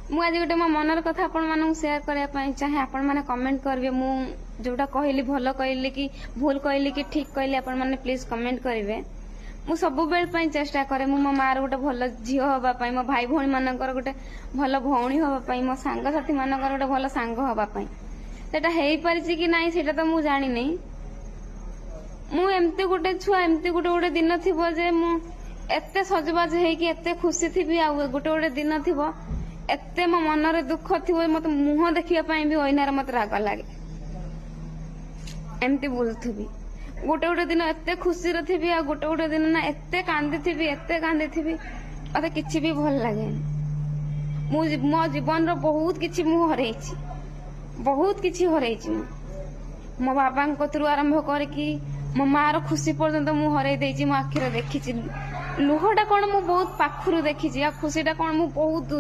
ମୁଁ ଆଜି ଗୋଟେ ମୋ ମନର କଥା ଆପଣ ମାନଙ୍କୁ ସେୟାର କରିବା ପାଇଁ ଚାहे ଆପଣ ମାନେ କମେଣ୍ଟ କରିବେ ମୁଁ ଯୋଉଟା କହିଲି ଭଲ କହିଲି କି ଭୁଲ କହିଲି କି ଠିକ କହିଲି ଆପଣ ମାନେ ପ୍ଲିଜ କମେଣ୍ଟ କରିବେ ମୁଁ ସବୁବେଳେ ପାଇଁ ଚେଷ୍ଟା କରେ ମୁଁ ମୋ ମାର ଗୋଟେ ଭଲ ଝିଅ ହବା ପାଇଁ ମୋ ଭାଇ ଭଉଣୀ ମାନଙ୍କର ଗୋଟେ ଭଲ ଭଉଣୀ ହବା ପାଇଁ ମୋ ସାଙ୍ଗସାଥି ମାନଙ୍କର ଗୋଟେ ଭଲ ସାଙ୍ଗ ହବା ପାଇଁ ସେଟା ହେଇପାରିଛି କି ନାହିଁ ସେଟା ତ ମୁଁ ଜାଣିନି ମୁଁ ଏମିତି ଗୋଟେ ଛୁଆ ଏମିତି ଗୋଟେ ଦିନ ଥିବ ଯେ ମୁଁ ଏତେ ସଜବାଜ ହେଇକି ଏତେ ଖୁସି ଥିବି ଆଉ ଗୋଟେ ଦିନ ଥିବ ଏତେ ମୋ ମନରେ ଦୁଃଖ ଥିବ ମତେ ମୁହଁ ଦେଖିବା ପାଇଁ ବି ଅଇନାରେ ମତେ ରାଗ ଲାଗେ ଏମିତି ବୁଲୁଥିବି ଗୋଟେ ଦିନ ଏତେ ଖୁସିରେ ଥିବି ଆଉ ଗୋଟେ ଦିନ ନା ଏତେ କାନ୍ଦିଥିବି ମତେ କିଛି ବି ଭଲ ଲାଗେନି ମୁଁ ମୋ ଜୀବନର ବହୁତ କିଛି ମୁଁ ହରେଇଛି ମୁଁ ମୋ ବାବାଙ୍କ କତରୁ ଆରମ୍ଭ କରିକି ମୋ ମାର ଖୁସି ପର୍ଯ୍ୟନ୍ତ ମୁଁ ହରେଇ ଦେଇଛି ମୋ ଆଖିରେ ଦେଖିଛି ଲୁହଟା କଣ ମୁଁ ବହୁତ ପାଖରୁ ଦେଖିଛି ଆଉ ଖୁସିଟା କଣ ମୁଁ ବହୁତ